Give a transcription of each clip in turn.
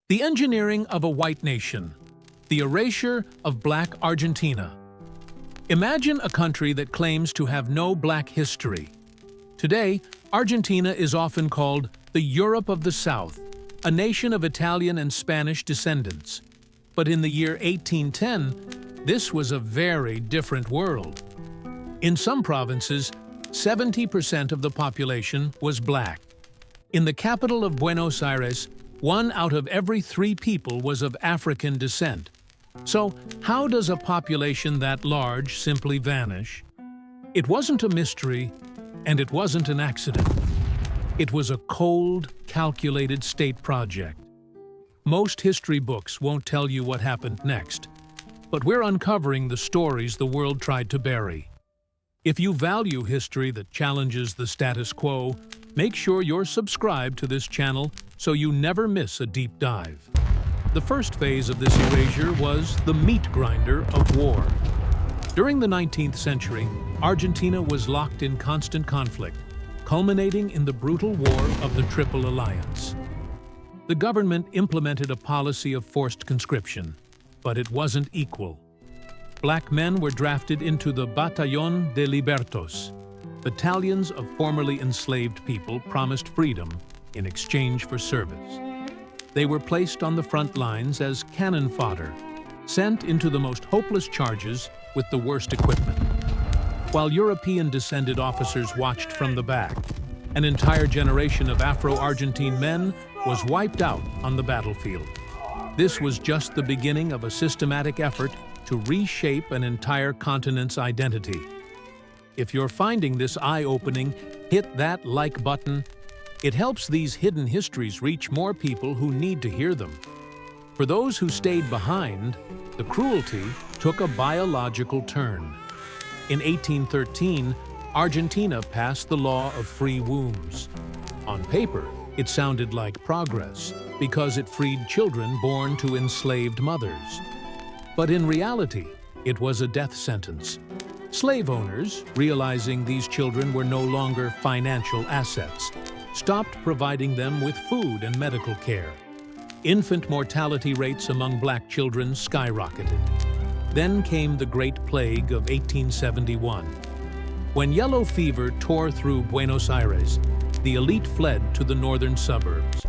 The engineering of a white nation. The erasure of Black Argentina. Imagine a country that claims to have no Black history. Today, Argentina is often called the Europe of the South, a nation of Italian and Spanish descendants. But in the year 1810, this was a very different world. In some provinces, 70% of the population was Black. In the capital of Buenos Aires, 1 out of every 3 people was of African descent. So, how does a population that large simply vanish? It wasn't a mystery, and it wasn't an accident. It was a cold, calculated state project. Most history books won't tell you what happened next, but we're uncovering the stories the world tried to bury. If you value history that challenges the status quo, make sure you're subscribed to this channel so you never miss a deep dive. The first phase of this erasure was the meat grinder of war. During the 19th century, Argentina was locked in constant conflict, culminating in the brutal War of the Triple Alliance. The government implemented a policy of forced conscription, but it wasn't equal. Black men were drafted into the Batallón de Libertos, battalions of formerly enslaved people promised freedom in exchange for service. They were placed on the front lines as cannon fodder, sent into the most hopeless charges with the worst equipment. While European-descended officers watched from the back, an entire generation of Afro-Argentine men was wiped out on the battlefield. This was just the beginning of a systematic effort to reshape an entire continent's identity. If you're finding this eye-opening, hit that like button. It helps these hidden histories reach more people who need to hear them. For those who stayed behind, the cruelty took a biological turn. In 1813, Argentina passed the law of free wombs. On paper, it sounded like progress because it freed children born to enslaved mothers. But in reality, it was a death sentence. Slave owners, realizing these children were no longer financial assets, stopped providing them with food and medical care. Infant mortality rates among Black children skyrocketed. Then came the Great Plague of 1871. When yellow fever tore through Buenos Aires, the elite fled to the northern suburbs.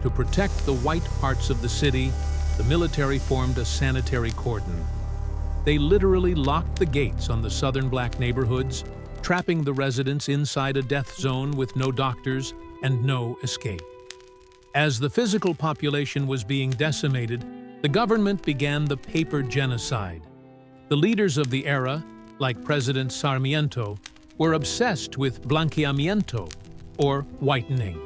To protect the white parts of the city, the military formed a sanitary cordon. They literally locked the gates on the southern Black neighborhoods, trapping the residents inside a death zone with no doctors and no escape. As the physical population was being decimated, the government began the paper genocide. The leaders of the era, like President Sarmiento, were obsessed with blanqueamiento, or whitening.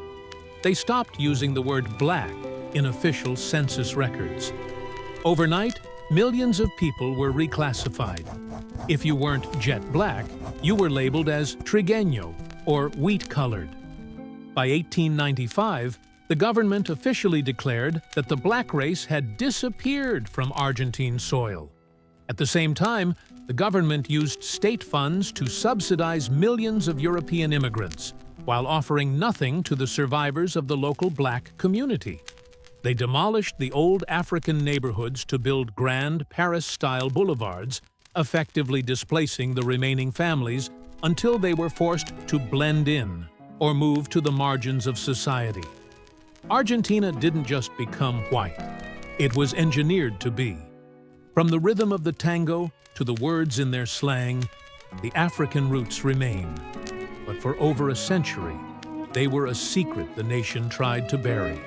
They stopped using the word Black in official census records. Overnight, millions of people were reclassified. If you weren't jet black, you were labeled as trigueño, or wheat-colored. By 1895, the government officially declared that the Black race had disappeared from Argentine soil. At the same time, the government used state funds to subsidize millions of European immigrants, while offering nothing to the survivors of the local Black community. They demolished the old African neighborhoods to build grand Paris-style boulevards, effectively displacing the remaining families until they were forced to blend in or move to the margins of society. Argentina didn't just become white. It was engineered to be. From the rhythm of the tango to the words in their slang, the African roots remain. But for over a century, they were a secret the nation tried to bury.